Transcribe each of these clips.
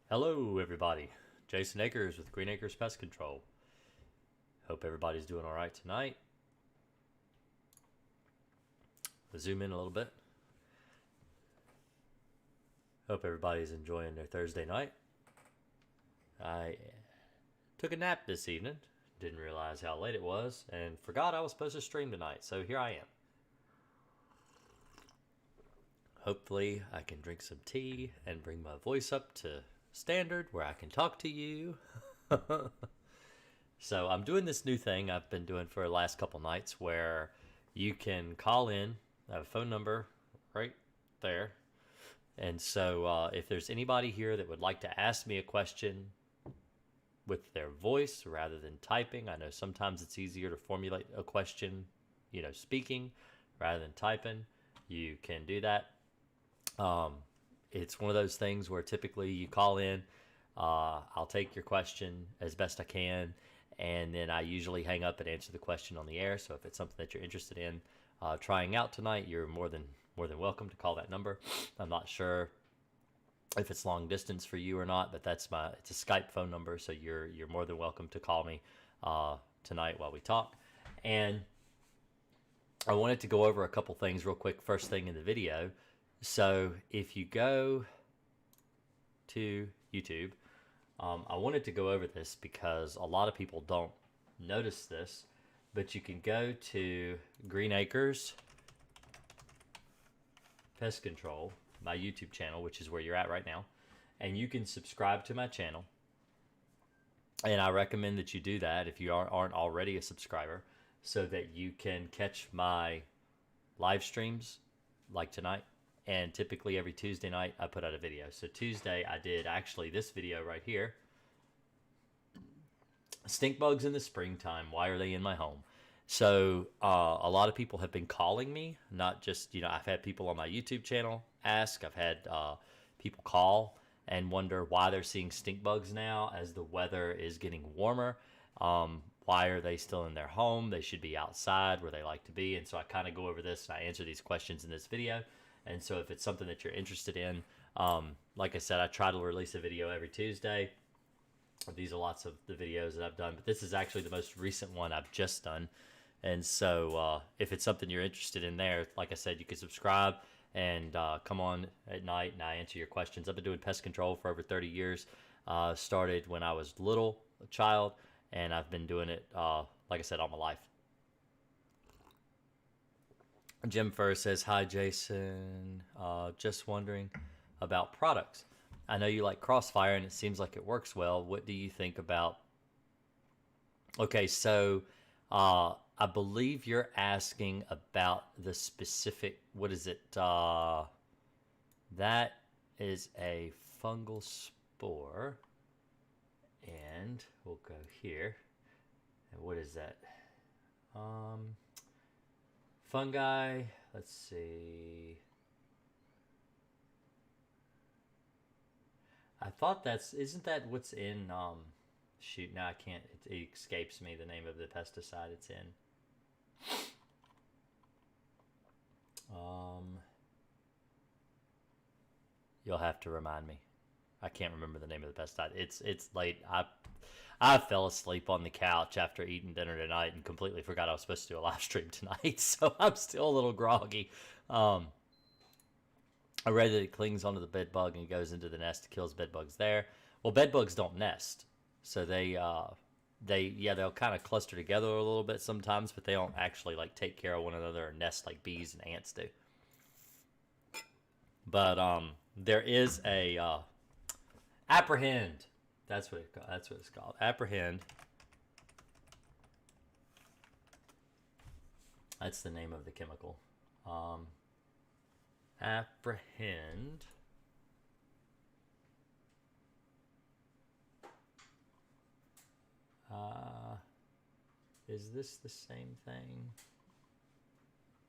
Hello, everybody. Jason Akers with Akers Pest Control. Hope everybody's doing all right tonight. I'll zoom in a little bit. Hope everybody's enjoying their Thursday night. I took a nap this evening. Didn't realize how late it was and forgot I was supposed to stream tonight. So here I am. Hopefully I can drink some tea and bring my voice up to standard where I can talk to you. So I'm doing this new thing I've been doing for the last couple nights where you can call in. I have a phone number right there. And so if there's anybody here that would like to ask me a question with their voice rather than typing, I know sometimes it's easier to formulate a question, speaking rather than typing. You can do that. It's one of those things where typically you call in, I'll take your question as best I can, and then I usually hang up and answer the question on the air. So if it's something that you're interested in trying out tonight, you're more than welcome to call that number. I'm not sure if it's long distance for you or not, but it's a Skype phone number, so you're more than welcome to call me tonight while we talk. And I wanted to go over a couple things real quick first thing in the video. So if you go to YouTube, I wanted to go over this because a lot of people don't notice this, but you can go to Akers Pest Control, my YouTube channel, which is where you're at right now, and you can subscribe to my channel. And I recommend that you do that if you aren't already a subscriber, so that you can catch my live streams like tonight. And typically every Tuesday night I put out a video. So Tuesday I did actually this video right here. Stink bugs in the springtime. Why are they in my home? So a lot of people have been calling me, not just, I've had people on my YouTube channel ask. I've had people call and wonder why they're seeing stink bugs now as the weather is getting warmer. Why are they still in their home? They should be outside where they like to be. And so I kind of go over this and I answer these questions in this video. And so if it's something that you're interested in, like I said, I try to release a video every Tuesday. These are lots of the videos that I've done, but this is actually the most recent one I've just done. And so if it's something you're interested in there, like I said, you can subscribe and come on at night and I answer your questions. I've been doing pest control for over 30 years. Started when I was a child, and I've been doing it, like I said, all my life. Jim first says, hi, Jason. Just wondering about products. I know you like Crossfire, and it seems like it works well. What do you think about... Okay, so I believe you're asking about the specific... What is it? That is a fungal spore. And we'll go here. And what is that? Fungi, let's see. I thought isn't that what's in, shoot, now I can't, it escapes me the name of the pesticide it's in. You'll have to remind me. I can't remember the name of the pesticide. It's late. I fell asleep on the couch after eating dinner tonight and completely forgot I was supposed to do a live stream tonight, so I'm still a little groggy. I read that it clings onto the bed bug and goes into the nest and kills bed bugs there. Well, bed bugs don't nest, so they'll kind of cluster together a little bit sometimes, but they don't actually like take care of one another or nest like bees and ants do. But there is a apprehend. That's what it's called. Apprehend. That's the name of the chemical. Apprehend. Is this the same thing?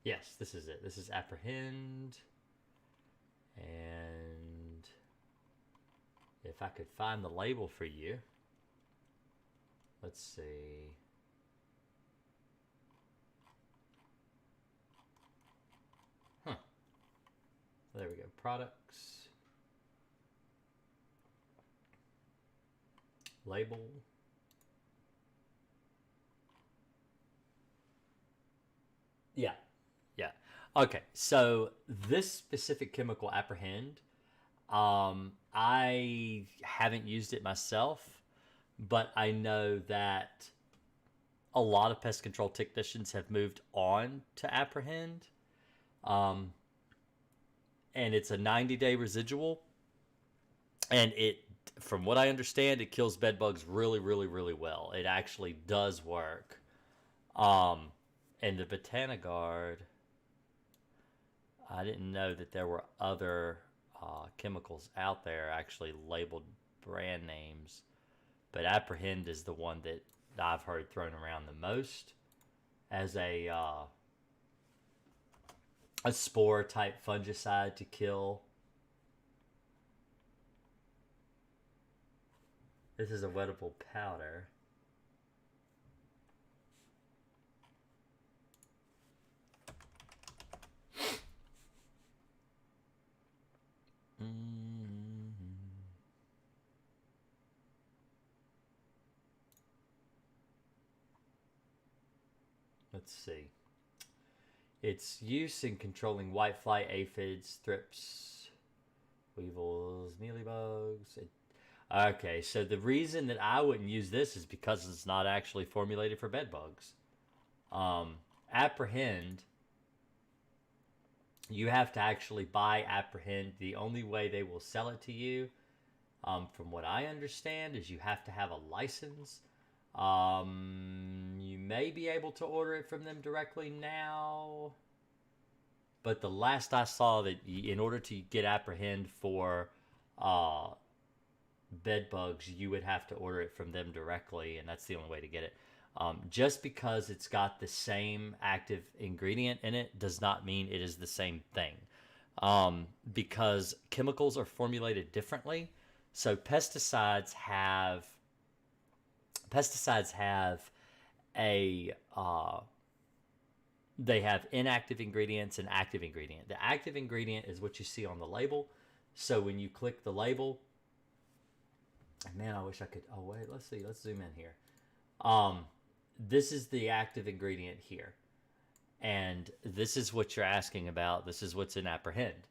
Yes, this is it. This is apprehend. And if I could find the label for you. Let's see. There we go. Products. Label. Yeah. Yeah. Okay. So this specific chemical, apprehend, I haven't used it myself, but I know that a lot of pest control technicians have moved on to apprehend. Um, and it's a 90-day residual. And it, from what I understand, it kills bed bugs really, really, really well. It actually does work. Um, and the Botanigard, I didn't know that there were other chemicals out there actually labeled brand names, but apprehend is the one that I've heard thrown around the most as a spore type fungicide to kill. This is a wettable powder. Let's see. Its use in controlling whitefly, aphids, thrips, weevils, mealybugs. Okay, so the reason that I wouldn't use this is because it's not actually formulated for bed bugs. Apprehend, you have to actually buy apprehend. The only way they will sell it to you, from what I understand, is you have to have a license. You may be able to order it from them directly now, but the last I saw, that in order to get apprehend for bed bugs, you would have to order it from them directly, and that's the only way to get it. Just because it's got the same active ingredient in it does not mean it is the same thing, because chemicals are formulated differently. So pesticides have a they have inactive ingredients and active ingredient. The active ingredient is what you see on the label. So when you click the label, man, I wish I could. Oh wait, let's see. Let's zoom in here. This is the active ingredient here, and this is what you're asking about. This is what's in apprehend.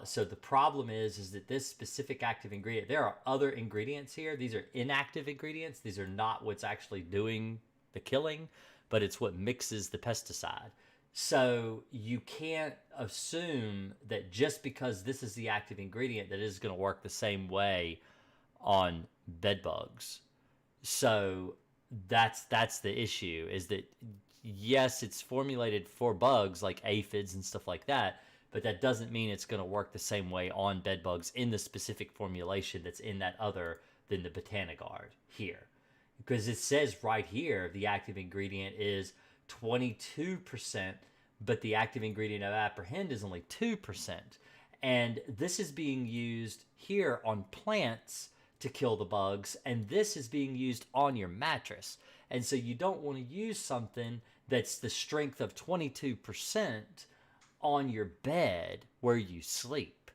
So the problem is that this specific active ingredient, there are other ingredients here. These are inactive ingredients. These are not what's actually doing the killing, but it's what mixes the pesticide. So you can't assume that just because this is the active ingredient that it is going to work the same way on bed bugs. So that's the issue, is that yes, it's formulated for bugs like aphids and stuff like that, but that doesn't mean it's going to work the same way on bed bugs in the specific formulation that's in that other than the Botanigard here. Because it says right here the active ingredient is 22%, but the active ingredient of apprehend is only 2%. And this is being used here on plants to kill the bugs, and this is being used on your mattress. And so you don't want to use something that's the strength of 22% on your bed where you sleep.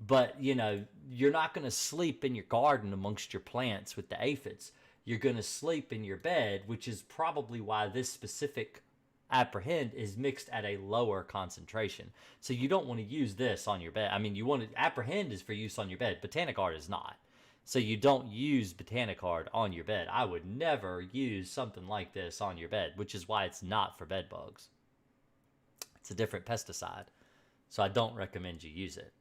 But, you're not going to sleep in your garden amongst your plants with the aphids. You're going to sleep in your bed, which is probably why this specific apprehend is mixed at a lower concentration. So you don't want to use this on your bed. I mean, apprehend is for use on your bed. Botanigard is not. So you don't use Botanigard on your bed. I would never use something like this on your bed, which is why it's not for bed bugs. It's a different pesticide. So I don't recommend you use it.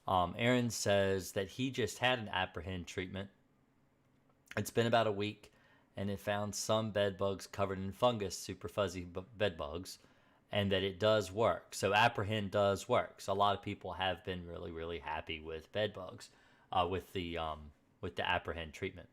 Aaron says that he just had an apprehend treatment. It's been about a week, and it found some bed bugs covered in fungus, super fuzzy bed bugs, and that it does work. So apprehend does work. So a lot of people have been really, really happy with bed bugs, with the apprehend treatment.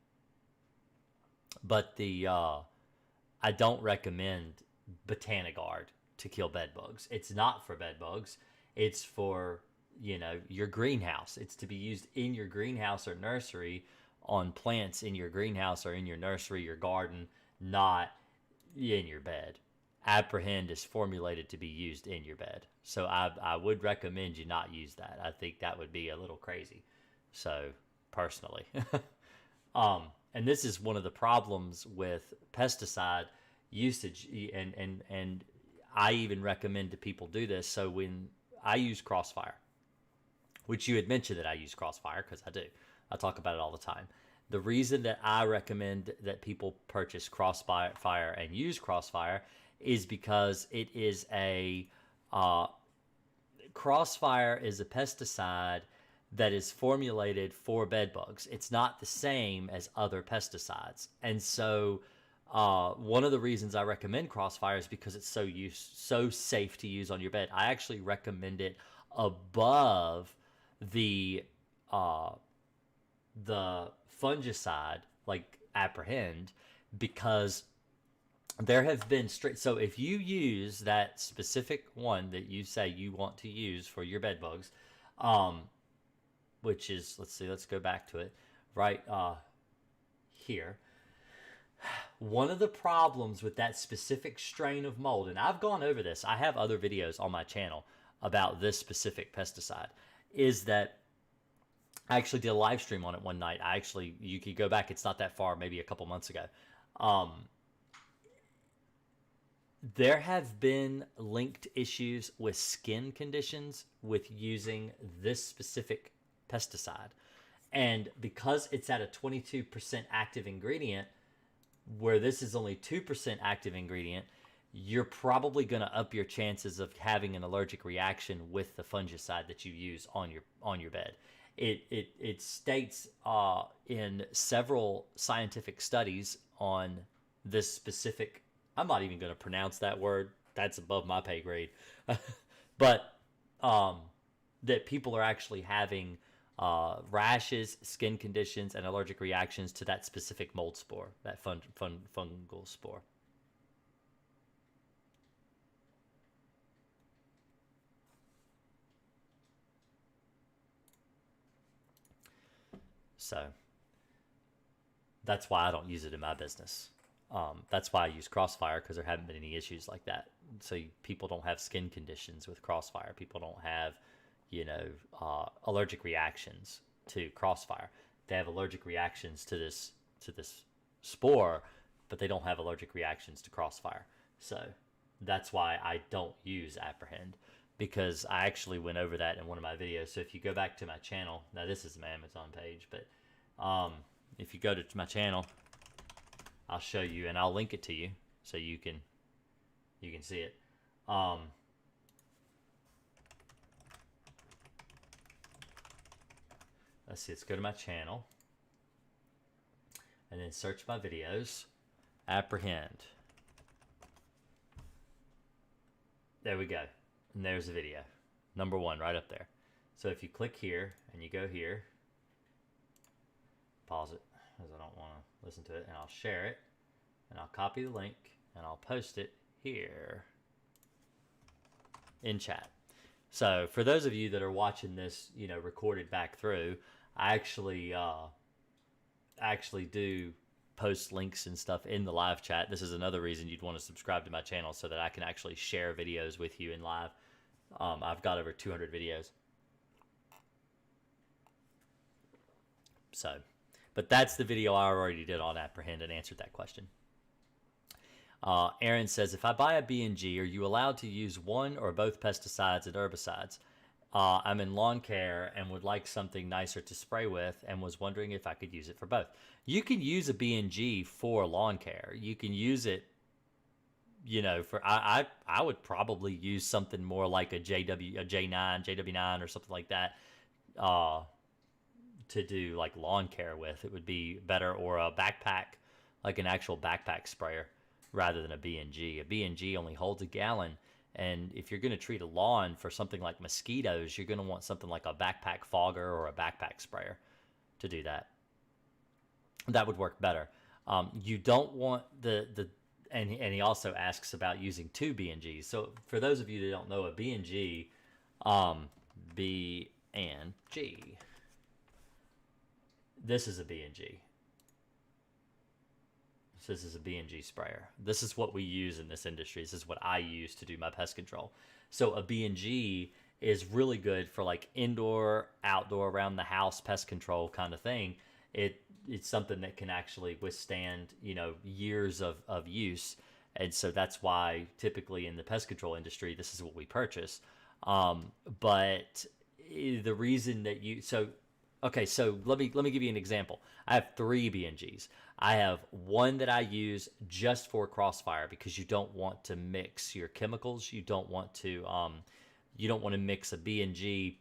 But I don't recommend Botanigard to kill bed bugs. It's not for bed bugs. It's for your greenhouse. It's to be used in your greenhouse or nursery on plants in your greenhouse or in your nursery, your garden, not in your bed. Apprehend is formulated to be used in your bed. So I would recommend you not use that. I think that would be a little crazy. So personally, and this is one of the problems with pesticide usage, and I even recommend to people do this. So when I use Crossfire, which you had mentioned that I use Crossfire, because I do, I talk about it all the time. The reason that I recommend that people purchase Crossfire and use Crossfire is because it is a Crossfire is a pesticide that is formulated for bed bugs. It's not the same as other pesticides, and so one of the reasons I recommend Crossfire is because it's so safe to use on your bed. I actually recommend it above the fungicide like Apprehend, because there have been so if you use that specific one that you say you want to use for your bed bugs, which is, let's go back to it right here. One of the problems with that specific strain of mold, and I've gone over this, I have other videos on my channel about this specific pesticide, is that I actually did a live stream on it one night. You could go back, it's not that far, maybe a couple months ago. There have been linked issues with skin conditions with using this specific pesticide. And because it's at a 22% active ingredient, where this is only 2% active ingredient, you're probably going to up your chances of having an allergic reaction with the fungicide that you use on your bed. It states in several scientific studies on this specific, I'm not even going to pronounce that word, that's above my pay grade, but that people are actually having rashes, skin conditions, and allergic reactions to that specific mold spore, that fungal spore. So that's why I don't use it in my business. That's why I use Crossfire, because there haven't been any issues like that. So people don't have skin conditions with Crossfire. People don't have, allergic reactions to Crossfire. They have allergic reactions to this spore, but they don't have allergic reactions to Crossfire. So that's why I don't use Apprehend, because I actually went over that in one of my videos. So if you go back to my channel, now this is my Amazon page, but if you go to my channel, I'll show you, and I'll link it to you so you can see it. Let's see, let's go to my channel and then search my videos, Apprehend. There we go. And there's the video. Number 1 right up there. So if you click here and you go here, pause it because I don't want to listen to it, and I'll share it, and I'll copy the link and I'll post it here in chat. So for those of you that are watching this, recorded back through, I actually do post links and stuff in the live chat. This is another reason you'd want to subscribe to my channel, so that I can actually share videos with you in live. I've got over 200 videos. So, but that's the video I already did on Apprehend and answered that question. Aaron says, if I buy a B&G, are you allowed to use one or both pesticides and herbicides? I'm in lawn care and would like something nicer to spray with, and was wondering if I could use it for both. You can use a B&G for lawn care. You can use it, for I would probably use something more like a JW9 or something like that to do like lawn care with. It would be better, or a backpack, like an actual backpack sprayer, rather than a B&G. A B&G only holds a gallon. And if you're going to treat a lawn for something like mosquitoes, you're going to want something like a backpack fogger or a backpack sprayer to do that. That would work better. You don't want and he also asks about using 2 B&Gs. So for those of you that don't know, a B&G, B&G, this is a B&G. So this is a B&G sprayer. This is what we use in this industry. This is what I use to do my pest control. So a B&G is really good for like indoor, outdoor, around the house pest control kind of thing. It's something that can actually withstand, years of use. And so that's why typically in the pest control industry, this is what we purchase. But the reason that okay, so let me give you an example. I have 3 B&Gs. I have one that I use just for crossfire because you don't want to mix your chemicals. You don't want to mix a B&G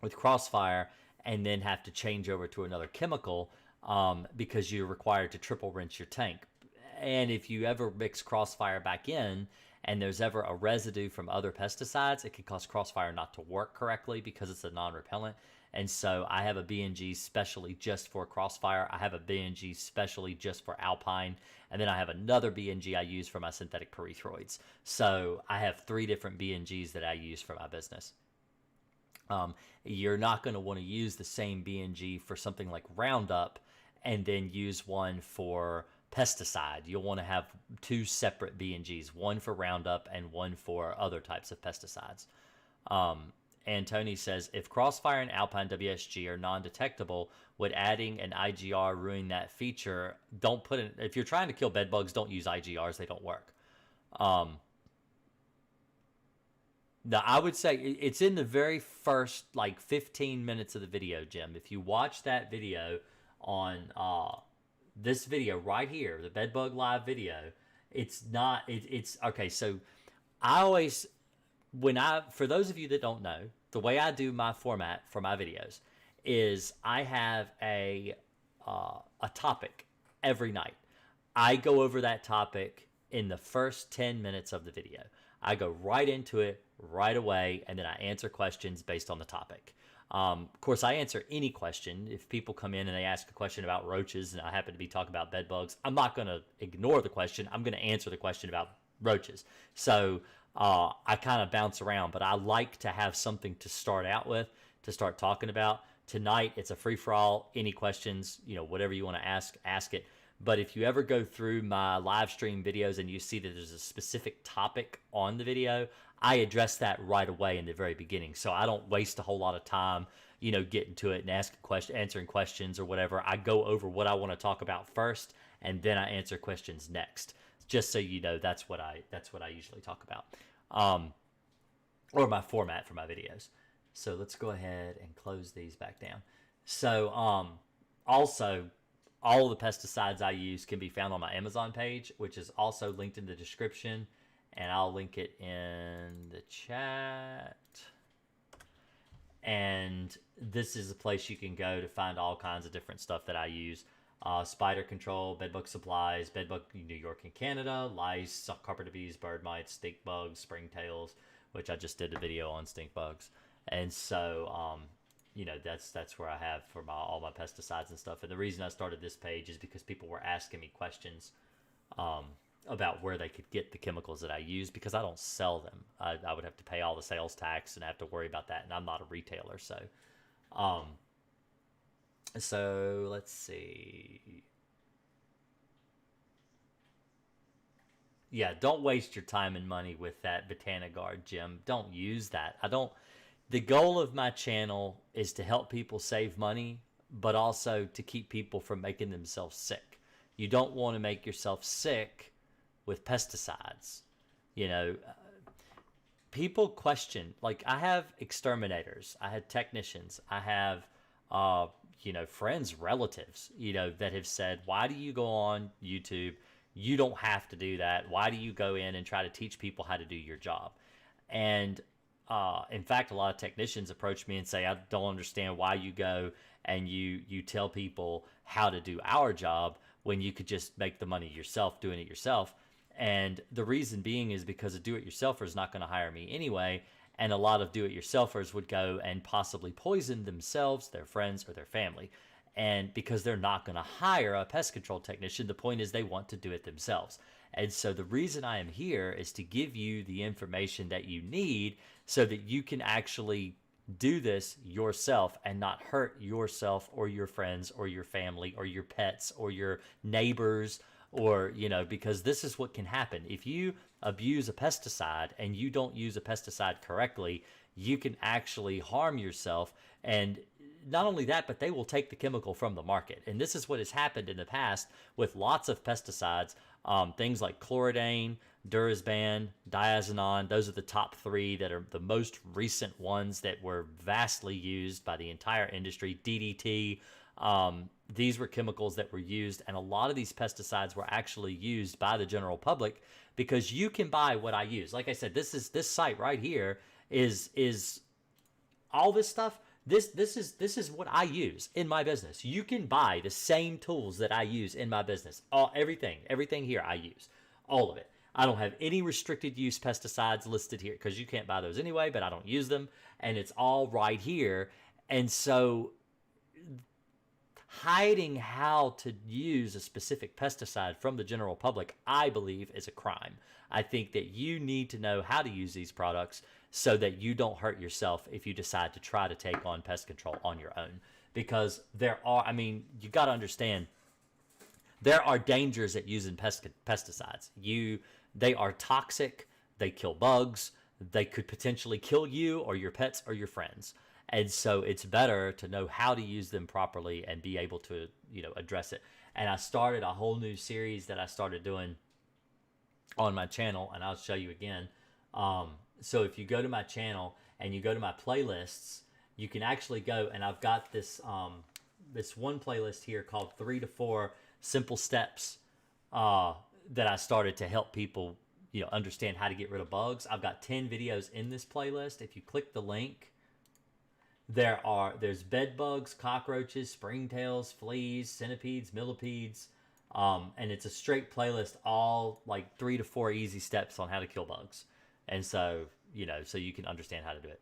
with crossfire and then have to change over to another chemical because you're required to triple rinse your tank. And if you ever mix crossfire back in and there's ever a residue from other pesticides, it can cause crossfire not to work correctly because it's a non-repellent. And so I have a B&G specially just for crossfire. I have a B&G specially just for alpine. And then I have another B&G I use for my synthetic pyrethroids. So I have 3 different B&Gs that I use for my business. You're not going to want to use the same B&G for something like Roundup and then use one for pesticide. You'll want to have 2 separate B&Gs, one for Roundup and one for other types of pesticides. And Tony says, if Crossfire and Alpine WSG are non-detectable, would adding an IGR ruin that feature? Don't put in, if you're trying to kill bed bugs, don't use IGRs. They don't work. Now, I would say it's in the very first 15 minutes of the video, Jim. If you watch that video on this video right here, the Bedbug Live video, it's okay. So I always, for those of you that don't know, the way I do my format for my videos is I have a topic every night. I go over that topic in the first 10 minutes of the video. I go right into it right away, and then I answer questions based on the topic. Of course, I answer any question. If people come in and they ask a question about roaches and I happen to be talking about bed bugs, I'm not going to ignore the question. I'm going to answer the question about roaches. So I kind of bounce around, but I like to have something to start out with, to start talking about. Tonight, it's a free-for-all. Any questions, whatever you want to ask it. But if you ever go through my live stream videos and you see that there's a specific topic on the video, I address that right away in the very beginning. So I don't waste a whole lot of time, getting to it and answering questions or whatever. I go over what I want to talk about first, and then I answer questions next. Just so you know, that's what I usually talk about, or my format for my videos. So let's go ahead and close these back down. So also, all of the pesticides I use can be found on my Amazon page, which is also linked in the description, and I'll link it in the chat. And this is a place you can go to find all kinds of different stuff that I use. Spider control, bedbug supplies, bedbug New York and Canada, lice, carpenter bees, bird mites, stink bugs, springtails, which I just did a video on stink bugs. And so, that's where I have for all my pesticides and stuff. And the reason I started this page is because people were asking me questions about where they could get the chemicals that I use, because I don't sell them. I would have to pay all the sales tax and have to worry about that, and I'm not a retailer. So let's see. Yeah, don't waste your time and money with that Botanigard, Jim. Don't use that. The goal of my channel is to help people save money, but also to keep people from making themselves sick. You don't want to make yourself sick with pesticides. People question, I have exterminators, I had technicians, I have friends, relatives, that have said, why do you go on YouTube? You don't have to do that. Why do you go in and try to teach people how to do your job? And in fact, a lot of technicians approach me and say, I don't understand why you go and you tell people how to do our job when you could just make the money yourself doing it yourself. And the reason being is because a do-it-yourselfer is not going to hire me anyway. And a lot of do-it-yourselfers would go and possibly poison themselves, their friends, or their family. And because they're not going to hire a pest control technician, the point is they want to do it themselves. And so the reason I am here is to give you the information that you need so that you can actually do this yourself and not hurt yourself or your friends or your family or your pets or your neighbors or, because this is what can happen. If you abuse a pesticide and you don't use a pesticide correctly, you can actually harm yourself. And not only that, but they will take the chemical from the market. And this is what has happened in the past with lots of pesticides, things like chloridane, Durazban, diazinon. Those are the top three that are the most recent ones that were vastly used by the entire industry. DDT. These were chemicals that were used, and a lot of these pesticides were actually used by the general public because you can buy what I use. Like I said, this site right here is all this stuff. This is what I use in my business. You can buy the same tools that I use in my business. Everything here I use, all of it. I don't have any restricted use pesticides listed here because you can't buy those anyway, but I don't use them, and it's all right here. And so hiding how to use a specific pesticide from the general public, I believe, is a crime. I think that you need to know how to use these products so that you don't hurt yourself if you decide to try to take on pest control on your own. Because you got to understand, there are dangers at using pesticides. They are toxic. They kill bugs. They could potentially kill you or your pets or your friends. And so it's better to know how to use them properly and be able to, address it. And I started a whole new series that I started doing on my channel, and I'll show you again. So if you go to my channel and you go to my playlists, you can actually go, and I've got this one playlist here called 3 to 4 Simple Steps that I started to help people, understand how to get rid of bugs. I've got 10 videos in this playlist. If you click the link, there's bed bugs, cockroaches, springtails, fleas, centipedes, millipedes, and it's a straight playlist, all like 3 to 4 easy steps on how to kill bugs. And so, so you can understand how to do it.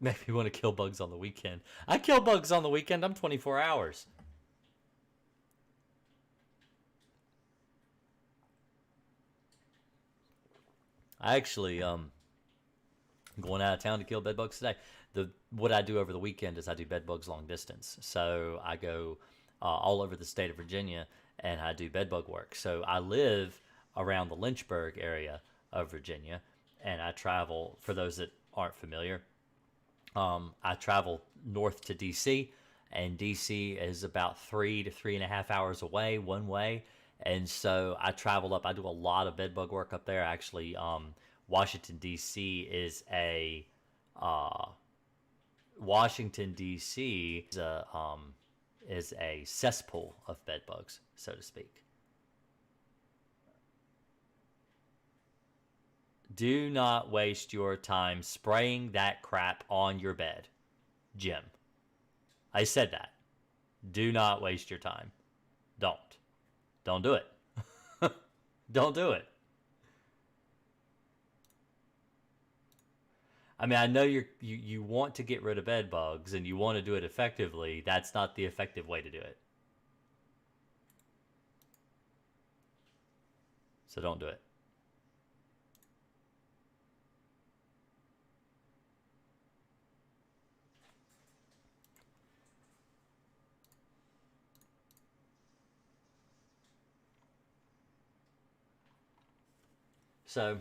Maybe you want to kill bugs on the weekend. I kill bugs on the weekend. I'm 24 hours. I actually going out of town to kill bed bugs today. What I do over the weekend is I do bed bugs long distance. So I go all over the state of Virginia and I do bed bug work. So I live around the Lynchburg area of Virginia, and I travel, for those that aren't familiar, I travel north to DC, and DC is about 3 to 3.5 hours away one way. And so I travel up. I do a lot of bed bug work up there. Actually, Washington D.C. is a cesspool of bed bugs, so to speak. Do not waste your time spraying that crap on your bed, Jim. I said that. Do not waste your time. Don't do it. Don't do it. I mean, I know you want to get rid of bed bugs and you want to do it effectively. That's not the effective way to do it. So don't do it. So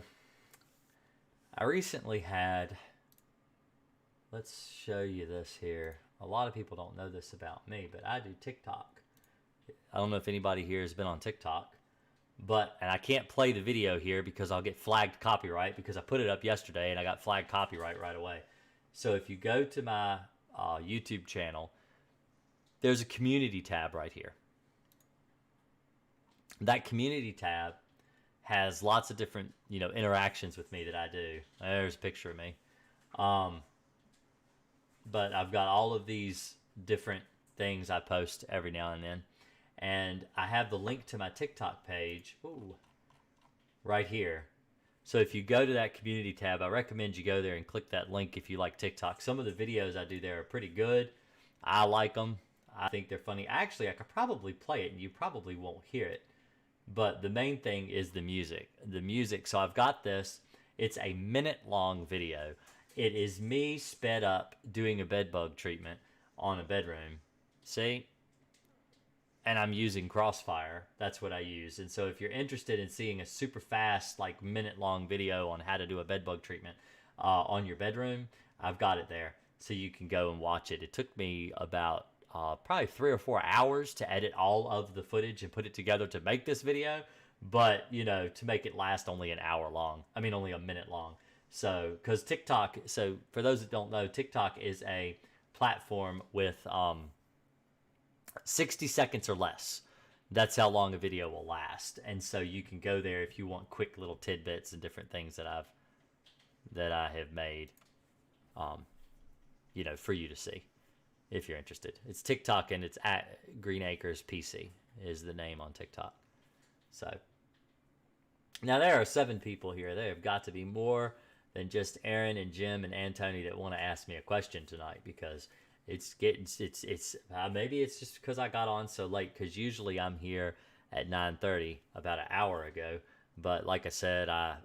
I recently had, let's show you this here. A lot of people don't know this about me, but I do TikTok. I don't know if anybody here has been on TikTok, and I can't play the video here because I'll get flagged copyright, because I put it up yesterday and I got flagged copyright right away. So if you go to my YouTube channel, there's a community tab right here. That community tab has lots of different, interactions with me that I do. There's a picture of me. But I've got all of these different things I post every now and then. And I have the link to my TikTok page right here. So if you go to that community tab, I recommend you go there and click that link if you like TikTok. Some of the videos I do there are pretty good. I like them. I think they're funny. Actually, I could probably play it and you probably won't hear it. But the main thing is the music. So I've got this. It's a minute-long video. It is me sped up doing a bed bug treatment. on a bedroom. See? And I'm using Crossfire. That's what I use. And so if you're interested in seeing a super fast, like minute-long video on how to do a bedbug treatment on your bedroom, I've got it there. So you can go and watch it. It took me about probably 3 or 4 hours to edit all of the footage and put it together to make this video. But, you know, to make it last only an hour long. I mean, only a minute long. So, because TikTok, so for those that don't know, TikTok is a platform with 60 seconds or less. That's how long a video will last. And so you can go there if you want quick little tidbits and different things that I have made, you know, for you to see if you're interested. It's TikTok, and it's at Green Acres PC is the name on TikTok. So now there are 7 people here. There have got to be more than just Aaron and Jim and Anthony that want to ask me a question tonight, because it's maybe it's just because I got on so late, because usually I'm here at 9:30, about an hour ago. But like I said, I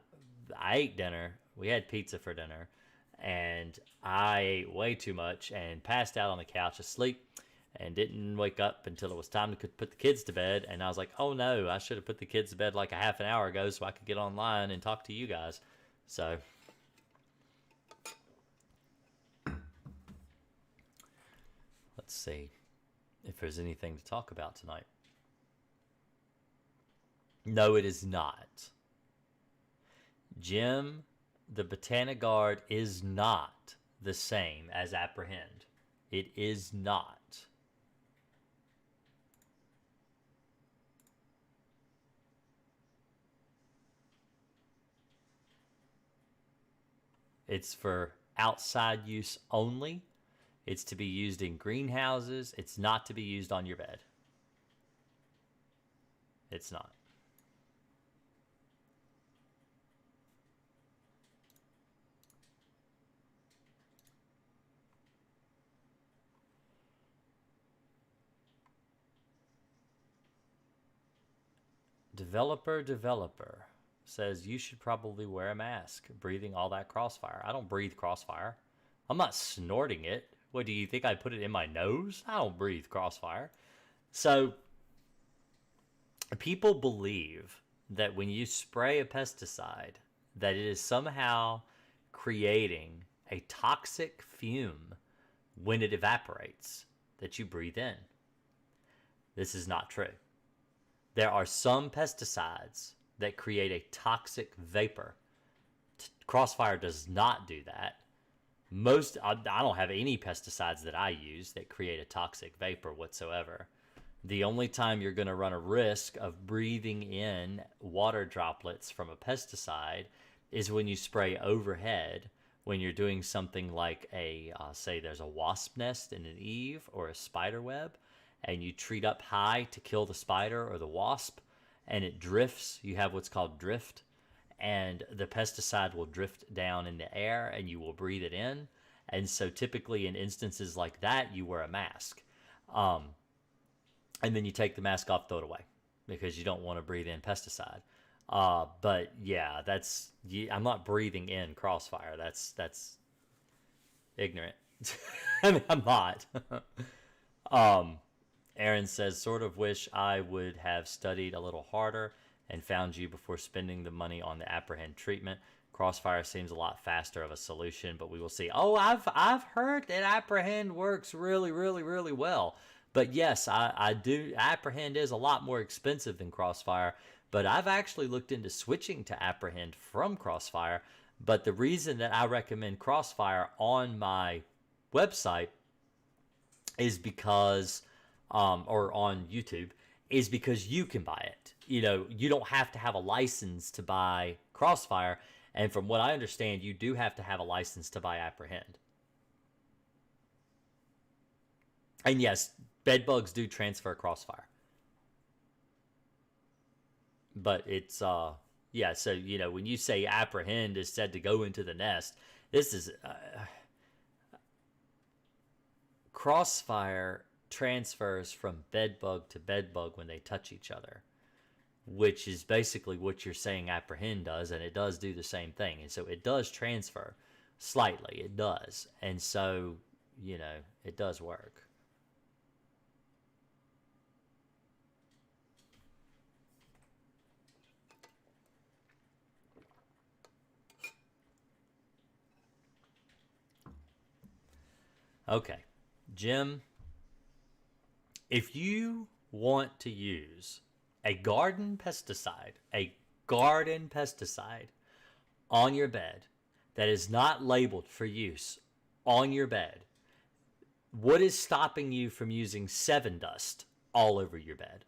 ate dinner. We had pizza for dinner, and I ate way too much and passed out on the couch asleep, and didn't wake up until it was time to put the kids to bed. And I was like, oh no, I should have put the kids to bed like a half an hour ago so I could get online and talk to you guys. So let's see if there's anything to talk about tonight. No, it is not. Jim, the Botanigard is not the same as Apprehend. It is not. It's for outside use only. It's to be used in greenhouses. It's not to be used on your bed. It's not. Developer says you should probably wear a mask, breathing all that Crossfire. I don't breathe Crossfire. I'm not snorting it. What, do you think I put it in my nose? I don't breathe Crossfire. So people believe that when you spray a pesticide, that it is somehow creating a toxic fume when it evaporates that you breathe in. This is not true. There are some pesticides that create a toxic vapor. Crossfire does not do that. I don't have any pesticides that I use that create a toxic vapor whatsoever. The only time you're going to run a risk of breathing in water droplets from a pesticide is when you spray overhead, when you're doing something like say there's a wasp nest in an eave or a spider web, and you treat up high to kill the spider or the wasp, and it drifts. You have what's called drift, and the pesticide will drift down in the air, and you will breathe it in. And so typically in instances like that, you wear a mask. And then you take the mask off, throw it away, because you don't want to breathe in pesticide. But yeah, I'm not breathing in Crossfire. That's ignorant. I mean, I'm not. Aaron says, sort of wish I would have studied a little harder and found you before spending the money on the Apprehend treatment. Crossfire seems a lot faster of a solution, but we will see. Oh, I've heard that Apprehend works really, really, really well. But yes, I do. Apprehend is a lot more expensive than Crossfire, but I've actually looked into switching to Apprehend from Crossfire. But the reason that I recommend Crossfire on my website is because or on YouTube, is because you can buy it. You know, you don't have to have a license to buy Crossfire. And from what I understand, you do have to have a license to buy Apprehend. And yes, bedbugs do transfer Crossfire. But it's, yeah, so, you know, when you say Apprehend is said to go into the nest, this is, Crossfire transfers from bedbug to bedbug when they touch each other, which is basically what you're saying Apprehend does, and it does do the same thing. And so it does transfer slightly, it does. And so you know, it does work. Okay, Jim, if you want to use a garden pesticide on your bed that is not labeled for use on your bed, what is stopping you from using 7 Dust all over your bed?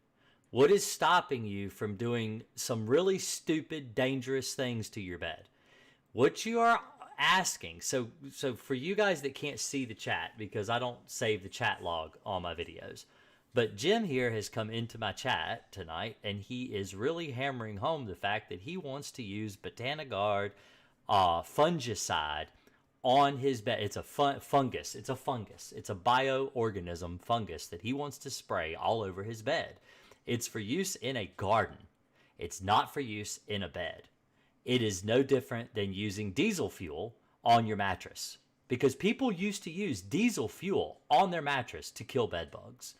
What is stopping you from doing some really stupid, dangerous things to your bed? What you are asking, so for you guys that can't see the chat, because I don't save the chat log on my videos, but Jim here has come into my chat tonight, and he is really hammering home the fact that he wants to use Botanigard fungicide on his bed. It's a fungus. It's a fungus. It's a bioorganism fungus that he wants to spray all over his bed. It's for use in a garden. It's not for use in a bed. It is no different than using diesel fuel on your mattress, because people used to use diesel fuel on their mattress to kill bed bugs.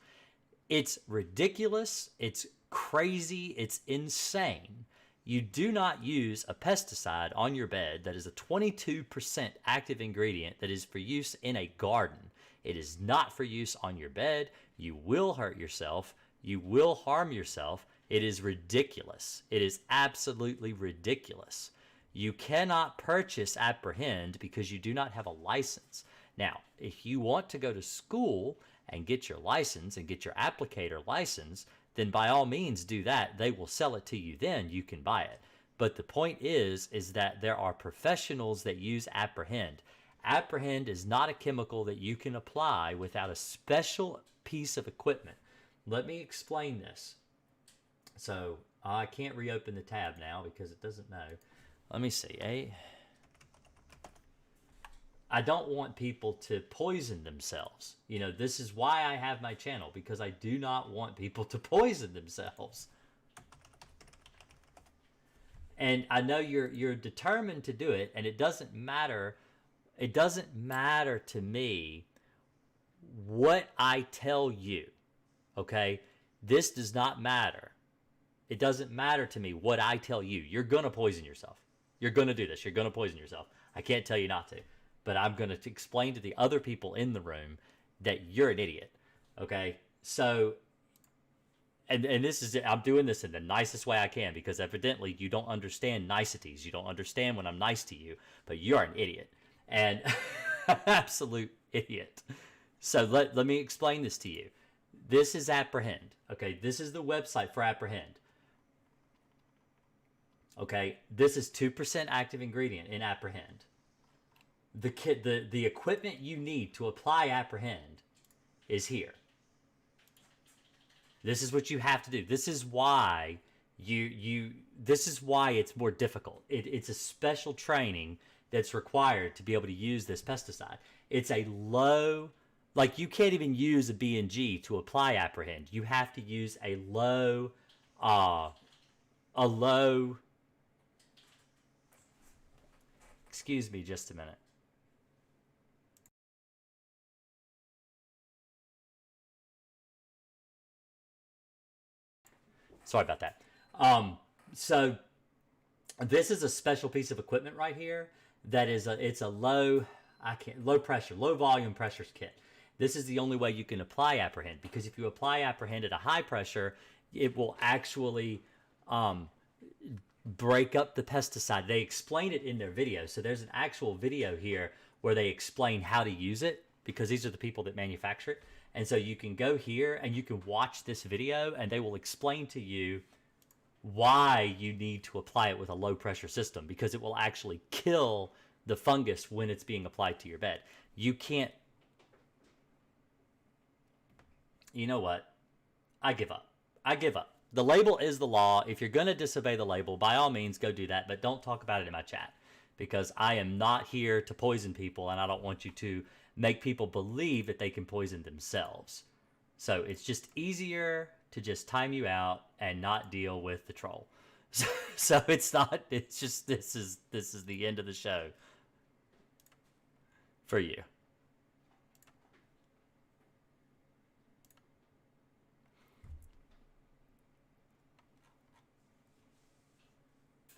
It's ridiculous. It's crazy. It's insane. You do not use a pesticide on your bed that is a 22% active ingredient that is for use in a garden. It is not for use on your bed. You will hurt yourself. You will harm yourself. It is ridiculous. It is absolutely ridiculous. You cannot purchase Apprehend because you do not have a license. Now, if you want to go to school and get your license and get your applicator license, then by all means do that. They will sell it to you then. You can buy it. But the point is that there are professionals that use Apprehend. Apprehend is not a chemical that you can apply without a special piece of equipment. Let me explain this. So I can't reopen the tab now because it doesn't know. Let me see. I don't want people to poison themselves. You know, this is why I have my channel, because I do not want people to poison themselves. And I know you're determined to do it, and it doesn't matter. It doesn't matter to me what I tell you. Okay? This does not matter. It doesn't matter to me what I tell you. You're going to poison yourself. You're going to do this. You're going to poison yourself. I can't tell you not to. But I'm going to explain to the other people in the room that you're an idiot. Okay? So, and this is, I'm doing this in the nicest way I can, because evidently you don't understand niceties. You don't understand when I'm nice to you, but you're an idiot. And absolute idiot. So let me explain this to you. This is Apprehend. Okay? This is the website for Apprehend. Okay? This is 2% active ingredient in Apprehend. The equipment you need to apply Apprehend is here. This is what you have to do. This is why this is why it's more difficult. It's a special training that's required to be able to use this pesticide. It's a low, like you can't even use a B&G to apply Apprehend. You have to use a low, excuse me just a minute. Sorry about that. So this is a special piece of equipment right here that is it's a low pressure, low volume pressure kit. This is the only way you can apply Apprehend, because if you apply Apprehend at a high pressure, it will actually break up the pesticide. They explain it in their video. So there's an actual video here where they explain how to use it, because these are the people that manufacture it. And so you can go here and you can watch this video, and they will explain to you why you need to apply it with a low pressure system, because it will actually kill the fungus when it's being applied to your bed. You can't. You know what? I give up. I give up. The label is the law. If you're going to disobey the label, by all means, go do that. But don't talk about it in my chat, because I am not here to poison people, and I don't want you to make people believe that they can poison themselves. So it's just easier to just time you out and not deal with the troll. So it's not, it's just, this is the end of the show for you.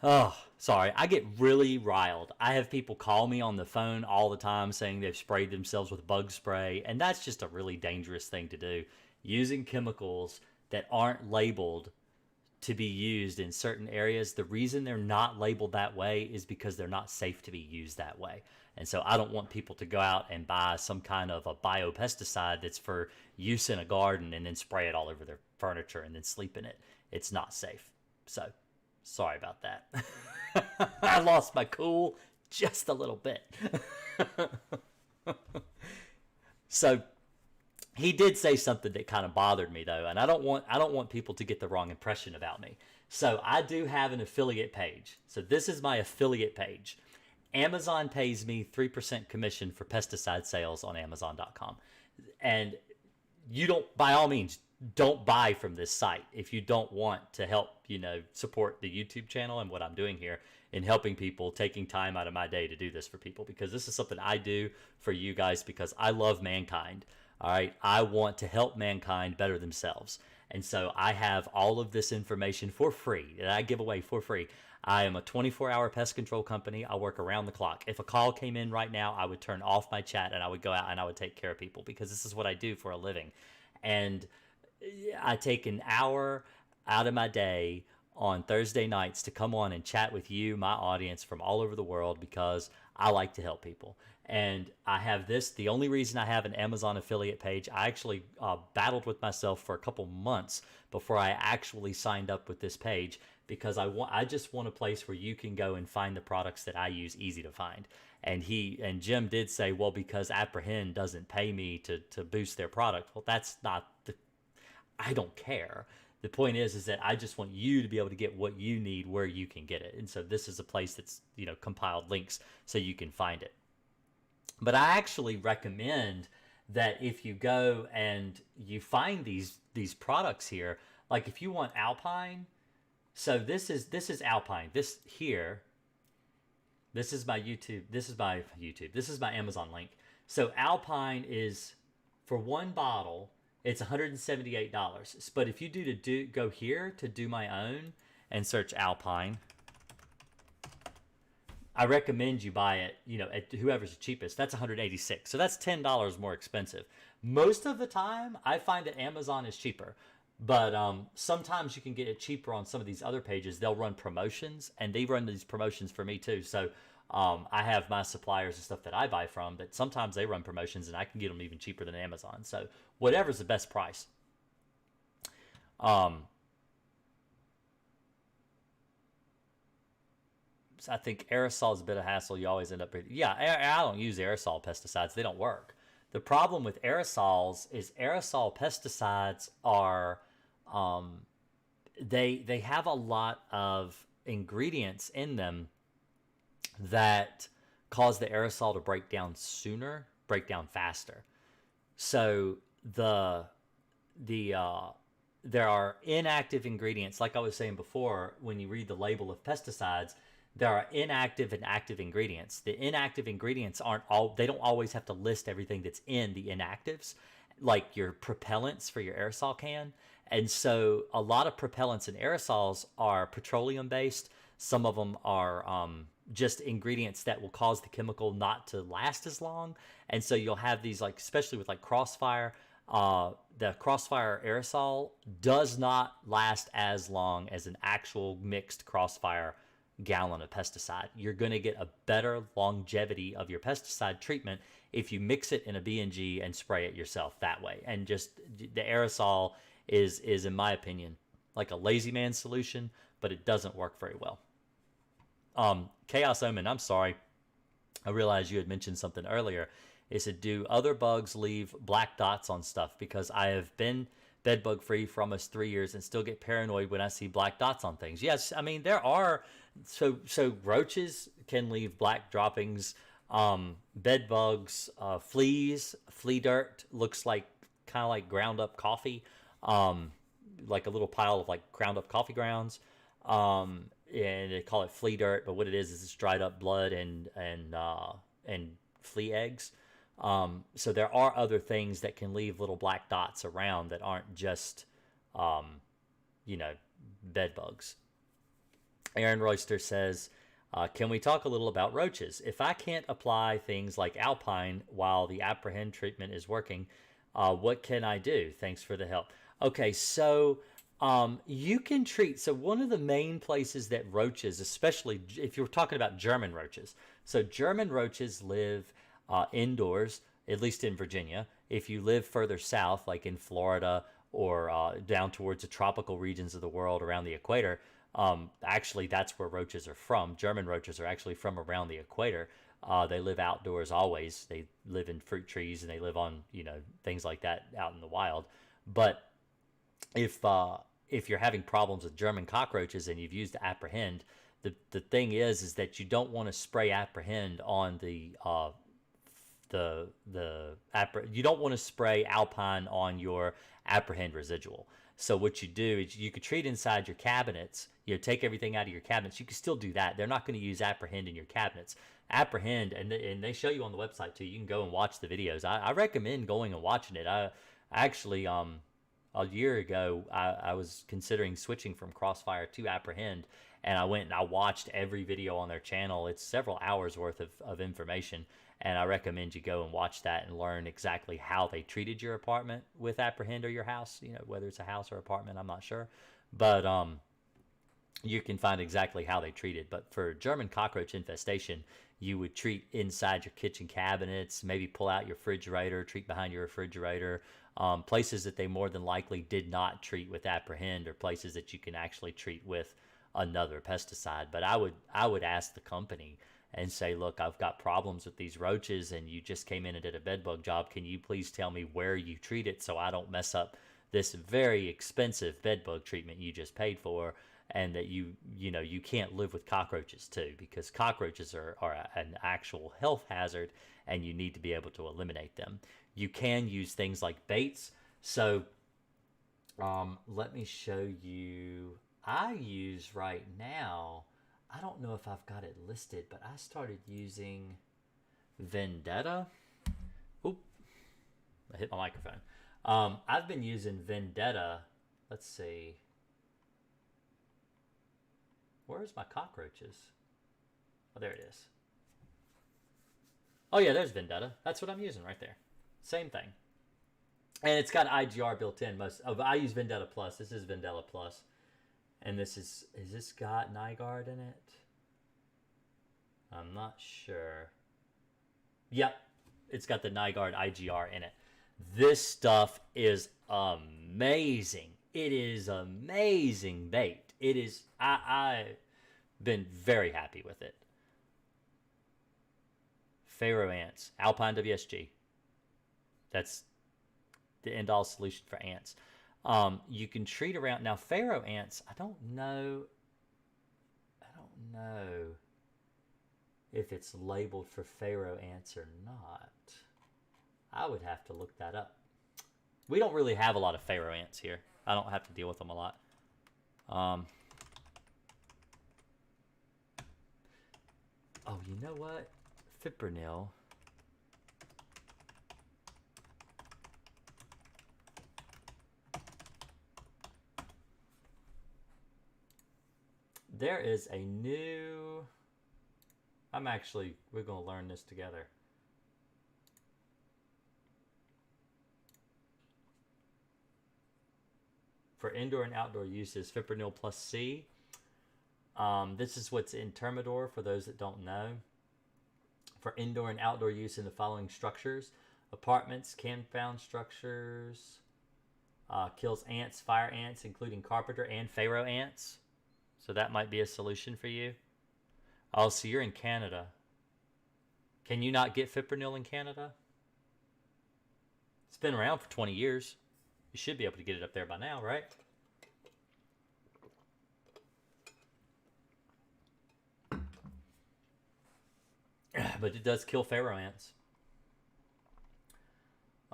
Oh, sorry. I get really riled. I have people call me on the phone all the time saying they've sprayed themselves with bug spray, and that's just a really dangerous thing to do. Using chemicals that aren't labeled to be used in certain areas. The reason they're not labeled that way is because they're not safe to be used that way. And so I don't want people to go out and buy some kind of a biopesticide that's for use in a garden and then spray it all over their furniture and then sleep in it. It's not safe. So sorry about that. I lost my cool just a little bit. So he did say something that kind of bothered me though, and I don't want people to get the wrong impression about me. So I do have an affiliate page. So this is my affiliate page. Amazon pays me 3% commission for pesticide sales on Amazon.com. And you don't, by all means, don't buy from this site if you don't want to help, support the YouTube channel and what I'm doing here in helping people, taking time out of my day to do this for people, because this is something I do for you guys because I love mankind. All right. I want to help mankind better themselves. And so I have all of this information for free that I give away for free. I am a 24-hour pest control company. I work around the clock. If a call came in right now, I would turn off my chat and I would go out and I would take care of people because this is what I do for a living. And I take an hour out of my day on Thursday nights to come on and chat with you, my audience from all over the world, because I like to help people. And I have this, the only reason I have an Amazon affiliate page, I actually battled with myself for a couple months before I actually signed up with this page, because I just want a place where you can go and find the products that I use easy to find. And Jim did say, well, because Apprehend doesn't pay me to boost their product. Well, that's not I don't care. The point is that I just want you to be able to get what you need where you can get it. And so this is a place that's, compiled links so you can find it. But I actually recommend that if you go and you find these products here, like if you want Alpine, so this is Alpine. This is my YouTube. This is my Amazon link. So Alpine is, for one bottle, it's $178. But if you go here to do my own and search Alpine, I recommend you buy it, at whoever's the cheapest. That's $186. So that's $10 more expensive. Most of the time, I find that Amazon is cheaper. But sometimes you can get it cheaper on some of these other pages. They'll run promotions, and they run these promotions for me too. So I have my suppliers and stuff that I buy from that sometimes they run promotions, and I can get them even cheaper than Amazon. So whatever's the best price. I think aerosol is a bit of hassle. You always end up... Yeah, I don't use aerosol pesticides. They don't work. The problem with aerosols is aerosol pesticides are... they have a lot of ingredients in them that cause the aerosol to break down faster. So there are inactive ingredients. Like I was saying before, when you read the label of pesticides, there are inactive and active ingredients. The inactive ingredients they don't always have to list everything that's in the inactives, like your propellants for your aerosol can. And so a lot of propellants and aerosols are petroleum based. Some of them are just ingredients that will cause the chemical not to last as long. And so you'll have these, like, especially with like Crossfire, the Crossfire aerosol does not last as long as an actual mixed Crossfire gallon of pesticide. You're going to get a better longevity of your pesticide treatment if you mix it in a B&G and spray it yourself that way. And just the aerosol is in my opinion like a lazy man solution, but it doesn't work very well. Chaos Omen, I'm sorry, I realized you had mentioned something earlier. It said, do other bugs leave black dots on stuff? Because I have been bed bug free for almost 3 years and still get paranoid when I see black dots on things. Yes, I mean there are, so roaches can leave black droppings, bed bugs, fleas, flea dirt looks like kind of like ground up coffee, like a little pile of like ground up coffee grounds, and they call it flea dirt, but what it is it's dried up blood and flea eggs. So there are other things that can leave little black dots around that aren't just, bed bugs. Aaron Royster says, can we talk a little about roaches? If I can't apply things like Alpine while the apprehend treatment is working, what can I do? Thanks for the help. Okay, so you can treat. So one of the main places that roaches, especially if you're talking about German roaches, so German roaches live indoors, at least in Virginia. If you live further south, like in Florida or down towards the tropical regions of the world around the equator, actually, that's where roaches are from. German roaches are actually from around the equator. They live outdoors always. They live in fruit trees and they live on, things like that out in the wild. But if you're having problems with German cockroaches and you've used apprehend, the thing is that you don't want to spray apprehend on you don't want to spray Alpine on your apprehend residual. So what you do is you could treat inside your cabinets, take everything out of your cabinets. You can still do that. They're not going to use apprehend in your cabinets. Apprehend, and they show you on the website too. You can go and watch the videos. I recommend going and watching it. I actually, a year ago, I was considering switching from Crossfire to apprehend, and I went and I watched every video on their channel. It's several hours worth of information. And I recommend you go and watch that and learn exactly how they treated your apartment with apprehend or your house, whether it's a house or apartment, I'm not sure. But you can find exactly how they treat it. But for German cockroach infestation, you would treat inside your kitchen cabinets, maybe pull out your refrigerator, treat behind your refrigerator. Places that they more than likely did not treat with apprehend are places that you can actually treat with another pesticide. But I would ask the company and say, look, I've got problems with these roaches and you just came in and did a bedbug job. Can you please tell me where you treat it so I don't mess up this very expensive bedbug treatment you just paid for, and that you can't live with cockroaches too, because cockroaches are an actual health hazard and you need to be able to eliminate them. You can use things like baits. So let me show you. I use right now, I don't know if I've got it listed, but I started using Vendetta. Oop, I hit my microphone. I've been using Vendetta. Let's see. Where's my cockroaches? Oh, there it is. Oh yeah, there's Vendetta. That's what I'm using right there. Same thing. And it's got IGR built in. I use Vendetta Plus. This is Vendetta Plus. And this is this got Nygaard in it? I'm not sure. Yep, it's got the Nygaard IGR in it. This stuff is amazing. It is amazing bait. It is. I've been very happy with it. Pharaoh ants, Alpine WSG. That's the end-all solution for ants. You can treat around now. Pharaoh ants, I don't know if it's labeled for Pharaoh ants or not. I would have to look that up. We don't really have a lot of Pharaoh ants here. I don't have to deal with them a lot. Oh, you know what? Fipronil. There is a new... we're going to learn this together. For indoor and outdoor uses, Fipronil plus C. This is what's in Termidor for those that don't know. For indoor and outdoor use in the following structures: apartments, compound structures, kills ants, fire ants, including carpenter and Pharaoh ants. So that might be a solution for you. Oh, so you're in Canada. Can you not get Fipronil in Canada? It's been around for 20 years. You should be able to get it up there by now, right? But it does kill Pharaoh ants.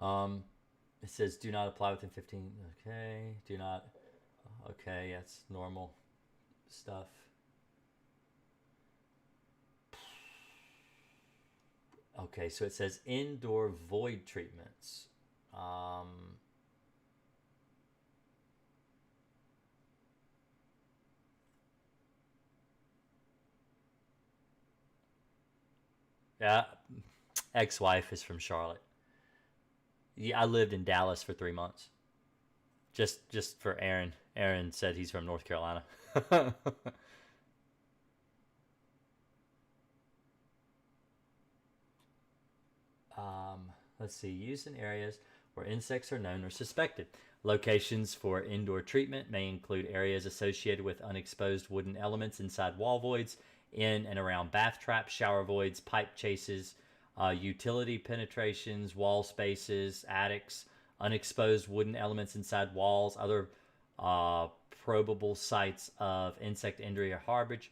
It says do not apply within 15. Okay, do not. Okay, that's normal stuff. Okay, so it says indoor void treatments. Yeah, ex-wife is from Charlotte. Yeah, I lived in Dallas for 3 months. Just for Aaron. Aaron said he's from North Carolina. Let's see. Used in areas where insects are known or suspected. Locations for indoor treatment may include areas associated with unexposed wooden elements inside wall voids, in and around bath traps, shower voids, pipe chases, utility penetrations, wall spaces, attics, unexposed wooden elements inside walls, other uh, probable sites of insect injury or harborage.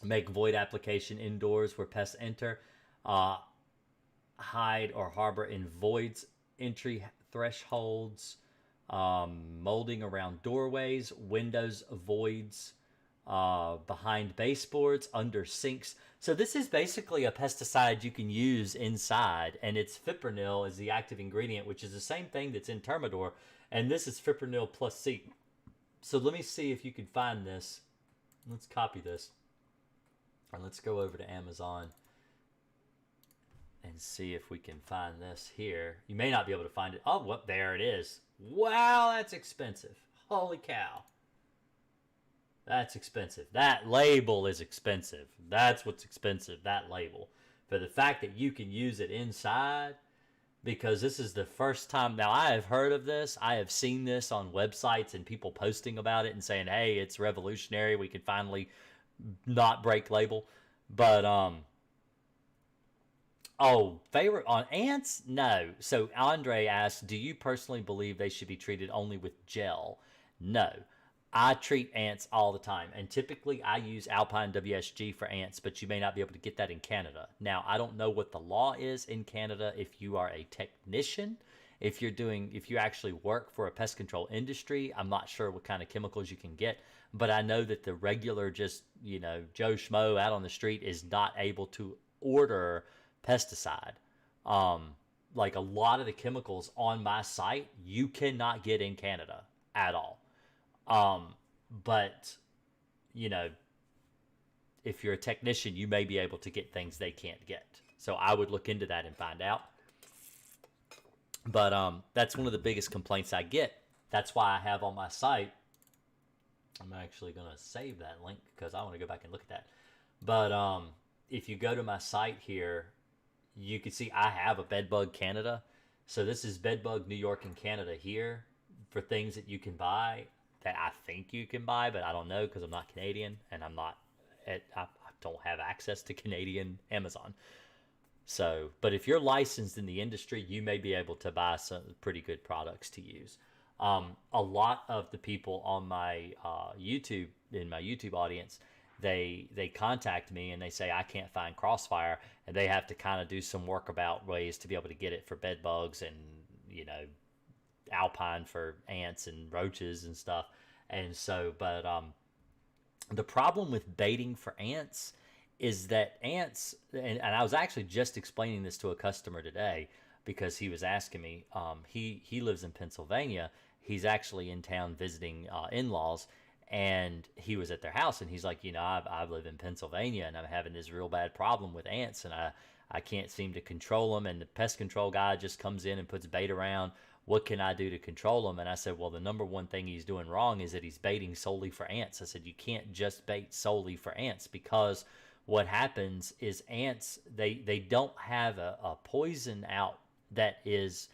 Make void application indoors where pests enter. Uh, Hide or harbor in voids, entry thresholds, molding around doorways, windows, voids, behind baseboards, under sinks. So this is basically a pesticide you can use inside, and it's fipronil is the active ingredient, which is the same thing that's in Termidor, and this is fipronil plus C. So let me see if you can find this. Let's copy this, and let's go over to Amazon and see if we can find this here. You may not be able to find it. Oh, well, there it is. Wow, that's expensive. Holy cow. That's expensive. That label is expensive. That's what's expensive, that label. For the fact that you can use it inside, because this is the first time. Now, I have heard of this. I have seen this on websites and people posting about it and saying, hey, it's revolutionary. We can finally not break label. But, oh, favorite on ants? No. So Andre asked, do you personally believe they should be treated only with gel? No. I treat ants all the time, and typically I use Alpine WSG for ants, but you may not be able to get that in Canada. Now, I don't know what the law is in Canada if you are a technician. If you actually work for a pest control industry, I'm not sure what kind of chemicals you can get, but I know that the regular just, Joe Schmo out on the street is not able to order pesticide. Like a lot of the chemicals on my site, you cannot get in Canada at all. But if you're a technician, you may be able to get things they can't get. So I would look into that and find out. But that's one of the biggest complaints I get. That's why I have on my site. I'm actually going to save that link because I want to go back and look at that. But if you go to my site here, you can see I have a Bedbug Canada. So this is Bedbug New York and Canada here for things that you can buy that I think you can buy, but I don't know because I'm not Canadian and I don't have access to Canadian Amazon. So, but if you're licensed in the industry, you may be able to buy some pretty good products to use. A lot of the people on my YouTube, in my YouTube audience, they contact me and they say I can't find Crossfire, and they have to kind of do some work about ways to be able to get it for bed bugs and Alpine for ants and roaches and stuff. And so, but the problem with baiting for ants is that ants, and I was actually just explaining this to a customer today because he was asking me. He lives in Pennsylvania. He's actually in town visiting in-laws, and he was at their house, and he's like, I live in Pennsylvania, and I'm having this real bad problem with ants, and I can't seem to control them, and the pest control guy just comes in and puts bait around. What can I do to control them? And I said, well, the number one thing he's doing wrong is that he's baiting solely for ants. I said, you can't just bait solely for ants, because what happens is ants, they don't have a poison out that is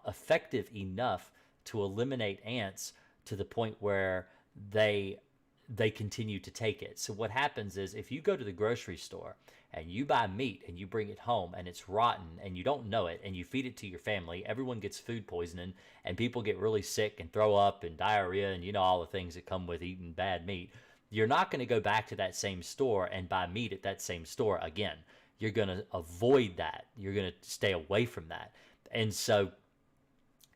effective enough to eliminate ants to the point where they continue to take it. So what happens is if you go to the grocery store and you buy meat and you bring it home and it's rotten and you don't know it and you feed it to your family, everyone gets food poisoning and people get really sick and throw up and diarrhea and all the things that come with eating bad meat. You're not going to go back to that same store and buy meat at that same store again. You're going to avoid that. You're going to stay away from that. And so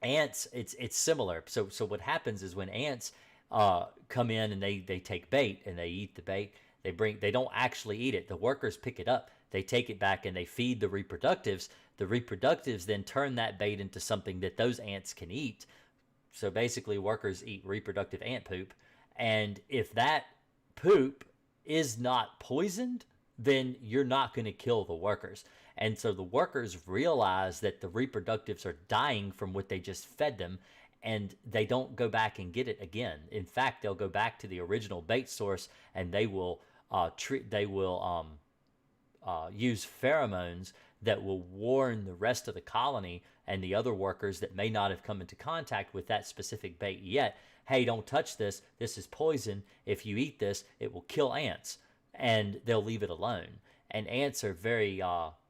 ants, it's similar. So what happens is when ants come in and they take bait and they eat the bait, they don't actually eat it. The workers pick it up, they take it back and they feed the reproductives. The reproductives then turn that bait into something that those ants can eat. So basically workers eat reproductive ant poop. And if that poop is not poisoned, then you're not going to kill the workers. And so the workers realize that the reproductives are dying from what they just fed them, and they don't go back and get it again. In fact, they'll go back to the original bait source, and they will use pheromones that will warn the rest of the colony and the other workers that may not have come into contact with that specific bait yet. Hey, don't touch this. This is poison. If you eat this, it will kill ants. And they'll leave it alone. And ants are very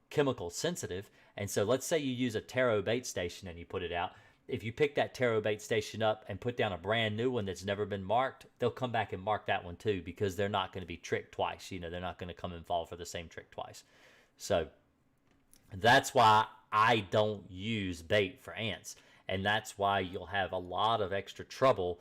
chemical sensitive. And so let's say you use a taro bait station and you put it out. If you pick that taro bait station up and put down a brand new one that's never been marked, they'll come back and mark that one too, because they're not going to be tricked twice. They're not going to come and fall for the same trick twice. So that's why I don't use bait for ants. And that's why you'll have a lot of extra trouble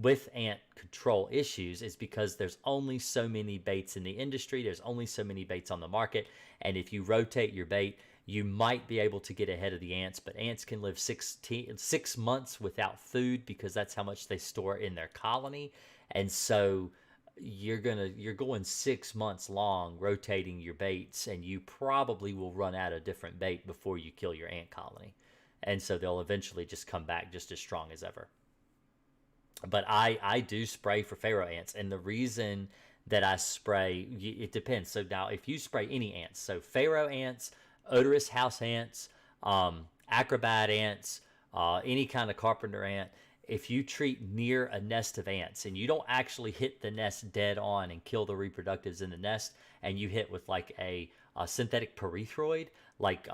with ant control issues, is because there's only so many baits in the industry. There's only so many baits on the market. And if you rotate your bait, you might be able to get ahead of the ants, but ants can live 6 months without food, because that's how much they store in their colony. And so you're going 6 months long rotating your baits, and you probably will run out of different bait before you kill your ant colony. And so they'll eventually just come back just as strong as ever. But I do spray for pharaoh ants, and the reason that I spray, it depends. So now if you spray any ants, so pharaoh ants, odorous house ants, acrobat ants, any kind of carpenter ant, if you treat near a nest of ants and you don't actually hit the nest dead on and kill the reproductives in the nest, and you hit with like a synthetic pyrethroid, like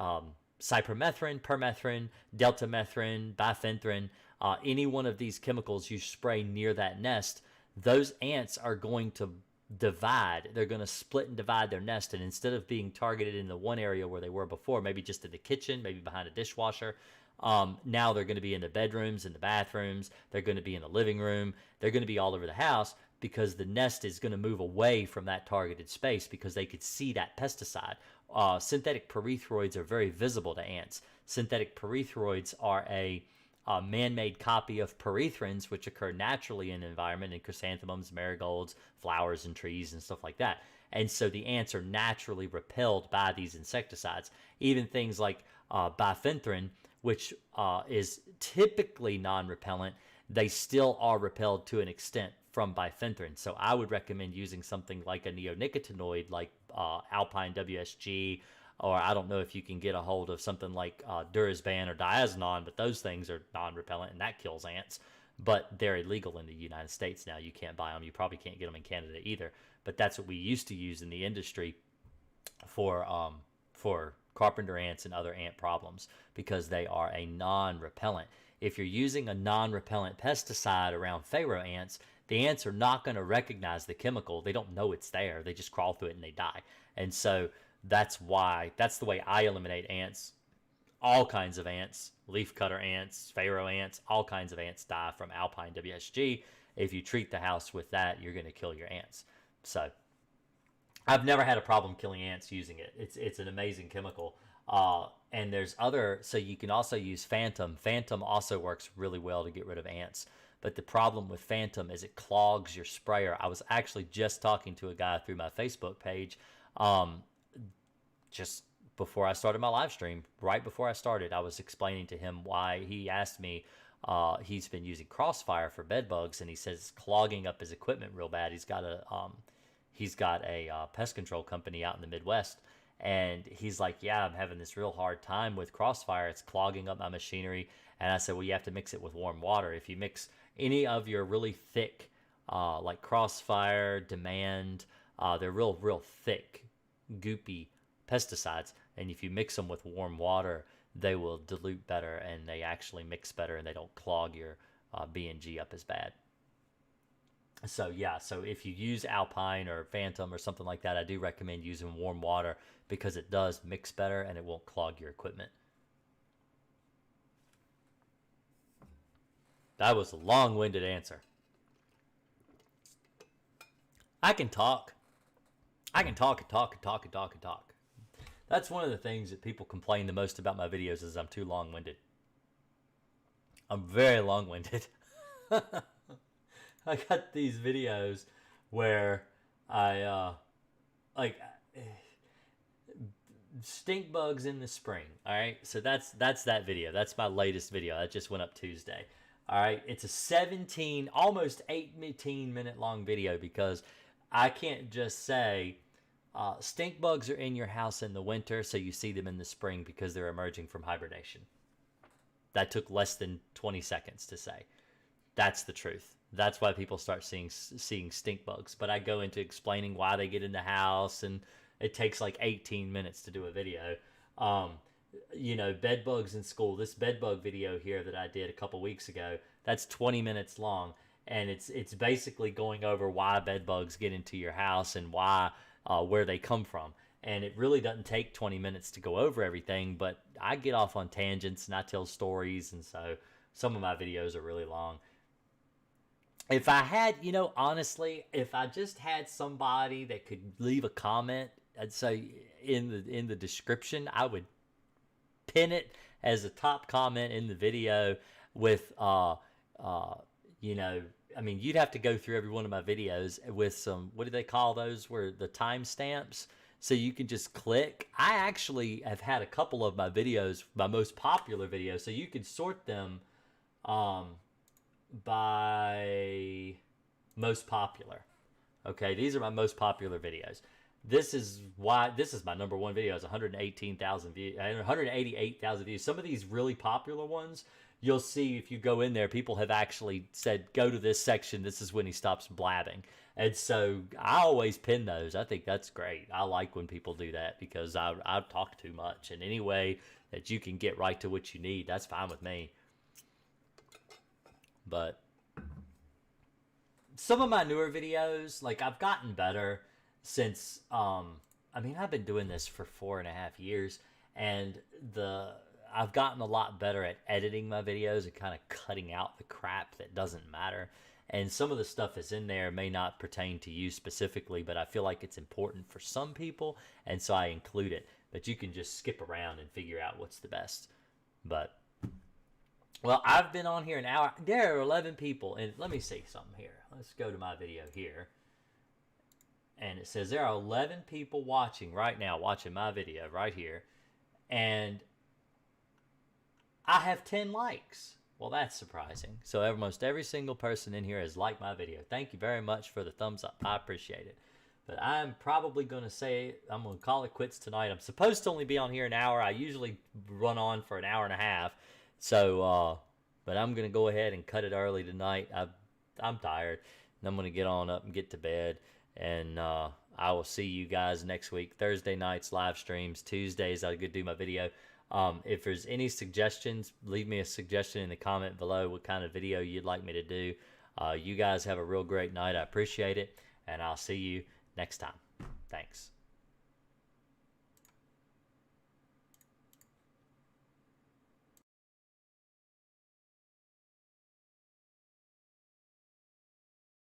cypermethrin, permethrin, deltamethrin, bifenthrin, any one of these chemicals you spray near that nest, those ants are going to divide. They're going to split and divide their nest, and instead of being targeted in the one area where they were before, maybe just in the kitchen, maybe behind a dishwasher, now they're going to be in the bedrooms, in the bathrooms, they're going to be in the living room, they're going to be all over the house, because the nest is going to move away from that targeted space because they could see that pesticide. Synthetic pyrethroids are very visible to ants. Synthetic pyrethroids are a man-made copy of pyrethrins, which occur naturally in the environment, in chrysanthemums, marigolds, flowers, and trees, and stuff like that. And so the ants are naturally repelled by these insecticides. Even things like bifenthrin, which is typically non-repellent, they still are repelled to an extent from bifenthrin. So I would recommend using something like a neonicotinoid, like Alpine WSG, or I don't know if you can get a hold of something like Durazban or Diazinon, but those things are non-repellent, and that kills ants. But they're illegal in the United States now. You can't buy them. You probably can't get them in Canada either. But that's what we used to use in the industry for carpenter ants and other ant problems, because they are a non-repellent. If you're using a non-repellent pesticide around pharaoh ants, the ants are not going to recognize the chemical. They don't know it's there. They just crawl through it and they die. And so that's the way I eliminate ants. All kinds of ants, leafcutter ants, pharaoh ants, all kinds of ants die from Alpine WSG. If you treat the house with that, you're going to kill your ants. So I've never had a problem killing ants using it. It's an amazing chemical. And there's so you can also use Phantom. Phantom also works really well to get rid of ants. But the problem with Phantom is it clogs your sprayer. I was actually just talking to a guy through my Facebook page, just before I started my live stream. Right before I started, I was explaining to him why. He asked me, he's been using Crossfire for bed bugs, and he says it's clogging up his equipment real bad. He's got a pest control company out in the Midwest, and he's like, yeah, I'm having this real hard time with Crossfire. It's clogging up my machinery. And I said, well, you have to mix it with warm water. If you mix any of your really thick, like Crossfire, Demand, they're real thick, goopy pesticides, and if you mix them with warm water, they will dilute better, and they actually mix better, and they don't clog your B&G up as bad. So yeah, so if you use Alpine or Phantom or something like that, I do recommend using warm water, because it does mix better and it won't clog your equipment. That was a long-winded answer. I can talk and talk and talk and talk and talk and talk. That's one of the things that people complain the most about my videos, is I'm too long-winded. I'm very long-winded. I got these videos where I stink bugs in the spring. All right, so that's that video. That's my latest video. That just went up Tuesday. All right, it's a 17, almost 18-minute long video because I can't just say stink bugs are in your house in the winter, so you see them in the spring because they're emerging from hibernation. That took less than 20 seconds to say. That's the truth. That's why people start seeing stink bugs. But I go into explaining why they get in the house, and it takes like 18 minutes to do a video. You know, bed bugs in school. This bed bug video here that I did a couple weeks ago, that's 20 minutes long, and it's basically going over why bed bugs get into your house and why where they come from. And it really doesn't take 20 minutes to go over everything, but I get off on tangents and I tell stories, and so some of my videos are really long. If I had, you know, honestly, if I just had somebody that could leave a comment, I'd say in the description, I would pin it as a top comment in the video with, you know, I mean, you'd have to go through every one of my videos with some, what do they call those, where the timestamps, so you can just click. I actually have had a couple of my videos, my most popular videos, so you can sort them by most popular. Okay, these are my most popular videos. This is why this is my number one video. It's 118,000 views, 188,000 views. Some of these really popular ones, you'll see if you go in there, people have actually said, go to this section. This is when he stops blabbing. And so I always pin those. I think that's great. I like when people do that because I talk too much. And any way that you can get right to what you need, that's fine with me. But some of my newer videos, like, I've gotten better since, I mean, I've been doing this for 4.5 years, and I've gotten a lot better at editing my videos and kind of cutting out the crap that doesn't matter. And some of the stuff that's in there may not pertain to you specifically, but I feel like it's important for some people, and so I include it. But you can just skip around and figure out what's the best. But, well, I've been on here an hour. There are 11 people, and let me see something here. Let's go to my video here. And it says there are 11 people watching right now, watching my video right here. And I have 10 likes. Well, that's surprising. So almost every single person in here has liked my video. Thank you very much for the thumbs up. I appreciate it. But I'm probably going to say, I'm going to call it quits tonight. I'm supposed to only be on here an hour. I usually run on for an hour and a half. So, but I'm going to go ahead and cut it early tonight. I'm tired. And I'm going to get on up and get to bed. And I will see you guys next week. Thursday nights, live streams. Tuesdays, I could do my video. If there's any suggestions, leave me a suggestion in the comment below what kind of video you'd like me to do. You guys have a real great night. I appreciate it. And I'll see you next time. Thanks.